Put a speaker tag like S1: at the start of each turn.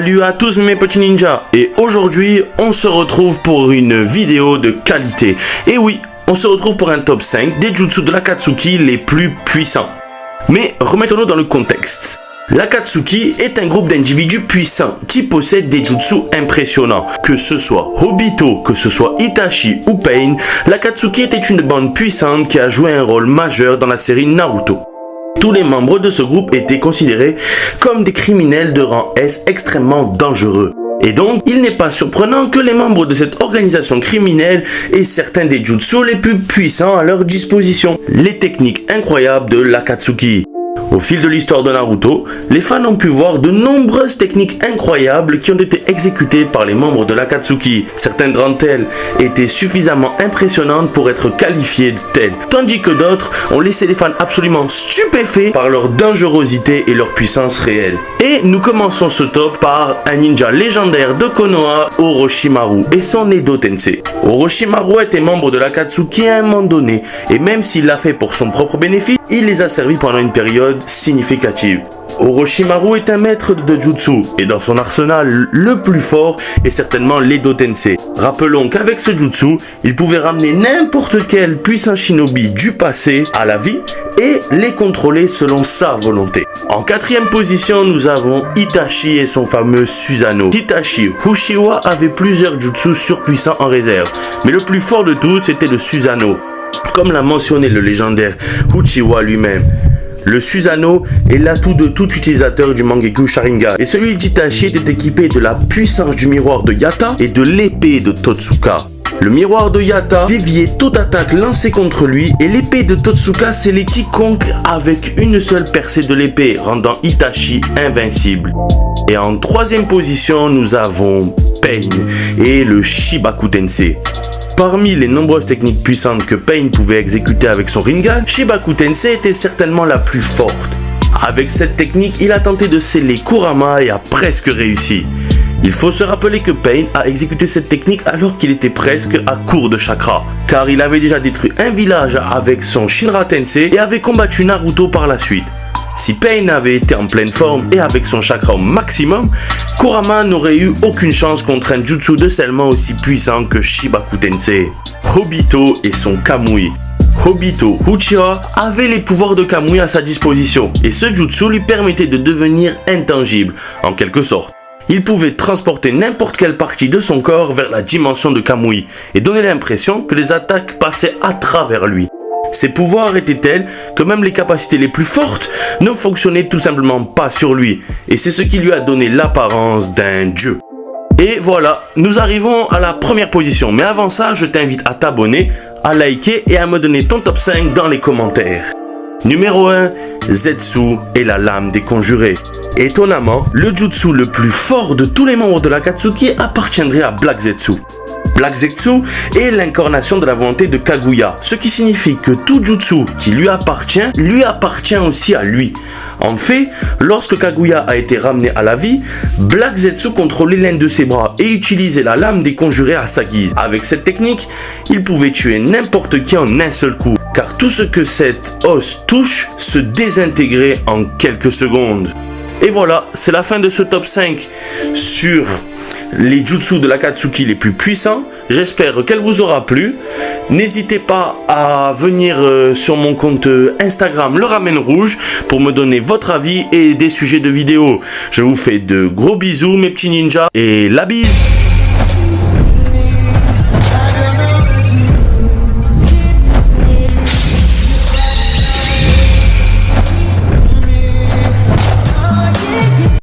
S1: Salut à tous mes petits ninjas, et aujourd'hui on se retrouve pour une vidéo de qualité. Et oui, on se retrouve pour un top 5 des jutsu de l'Akatsuki les plus puissants. Mais remettons-nous dans le contexte. L'Akatsuki est un groupe d'individus puissants qui possèdent des jutsu impressionnants. Que ce soit Obito, que ce soit Itachi ou Pain, l'Akatsuki était une bande puissante qui a joué un rôle majeur dans la série Naruto. Tous les membres de ce groupe étaient considérés comme des criminels de rang S extrêmement dangereux. Et donc, il n'est pas surprenant que les membres de cette organisation criminelle aient certains des jutsu les plus puissants à leur disposition. Les techniques incroyables de l'Akatsuki. Au fil de l'histoire de Naruto, les fans ont pu voir de nombreuses techniques incroyables qui ont été exécutées par les membres de l'Akatsuki. Certaines d'entre elles étaient suffisamment impressionnantes pour être qualifiées de telles, tandis que d'autres ont laissé les fans absolument stupéfaits par leur dangerosité et leur puissance réelle. Et nous commençons ce top par un ninja légendaire de Konoha, Orochimaru, et son Edo Tensei. Orochimaru était membre de l'Akatsuki à un moment donné, et même s'il l'a fait pour son propre bénéfice, il les a servis pendant une période significative. Orochimaru est un maître de jutsu et dans son arsenal le plus fort est certainement l'Edo Tensei. Rappelons qu'avec ce jutsu, il pouvait ramener n'importe quel puissant shinobi du passé à la vie et les contrôler selon sa volonté. En quatrième position, nous avons Itachi et son fameux Susanoo. Itachi Uchiwa avait plusieurs jutsu surpuissants en réserve, mais le plus fort de tous était le Susanoo. Comme l'a mentionné le légendaire Uchiwa lui-même, le Susanoo est l'atout de tout utilisateur du Mangekyou Sharingan, et celui d'Itachi était équipé de la puissance du miroir de Yata et de l'épée de Totsuka. Le miroir de Yata déviait toute attaque lancée contre lui, et l'épée de Totsuka scellait quiconque avec une seule percée de l'épée, rendant Itachi invincible. Et en troisième position, nous avons Pain et le Shibaku Tensei. Parmi les nombreuses techniques puissantes que Pain pouvait exécuter avec son Rinnegan, Shibaku Tensei était certainement la plus forte. Avec cette technique, il a tenté de sceller Kurama et a presque réussi. Il faut se rappeler que Pain a exécuté cette technique alors qu'il était presque à court de chakra, car il avait déjà détruit un village avec son Shinra Tensei et avait combattu Naruto par la suite. Si Pain avait été en pleine forme et avec son chakra au maximum, Kurama n'aurait eu aucune chance contre un jutsu de scellement aussi puissant que Shibaku Tensei. Obito et son Kamui. Obito Uchiha avait les pouvoirs de Kamui à sa disposition et ce jutsu lui permettait de devenir intangible, en quelque sorte. Il pouvait transporter n'importe quelle partie de son corps vers la dimension de Kamui et donner l'impression que les attaques passaient à travers lui. Ses pouvoirs étaient tels que même les capacités les plus fortes ne fonctionnaient tout simplement pas sur lui, et c'est ce qui lui a donné l'apparence d'un dieu. Et voilà, nous arrivons à la première position, mais avant ça, je t'invite à t'abonner, à liker et à me donner ton top 5 dans les commentaires. Numéro 1, Zetsu et la lame des conjurés. Étonnamment, le jutsu le plus fort de tous les membres de l'Akatsuki appartiendrait à Black Zetsu. Black Zetsu est l'incarnation de la volonté de Kaguya, ce qui signifie que tout jutsu qui lui appartient aussi à lui. En fait, lorsque Kaguya a été ramené à la vie, Black Zetsu contrôlait l'un de ses bras et utilisait la lame des conjurés à sa guise. Avec cette technique, il pouvait tuer n'importe qui en un seul coup, car tout ce que cette os touche se désintégrait en quelques secondes. Et voilà, c'est la fin de ce top 5 sur les jutsu de l'Akatsuki les plus puissants. J'espère qu'elle vous aura plu. N'hésitez pas à venir sur mon compte Instagram Le Ramen Rouge pour me donner votre avis et des sujets de vidéos. Je vous fais de gros bisous mes petits ninjas et la bise.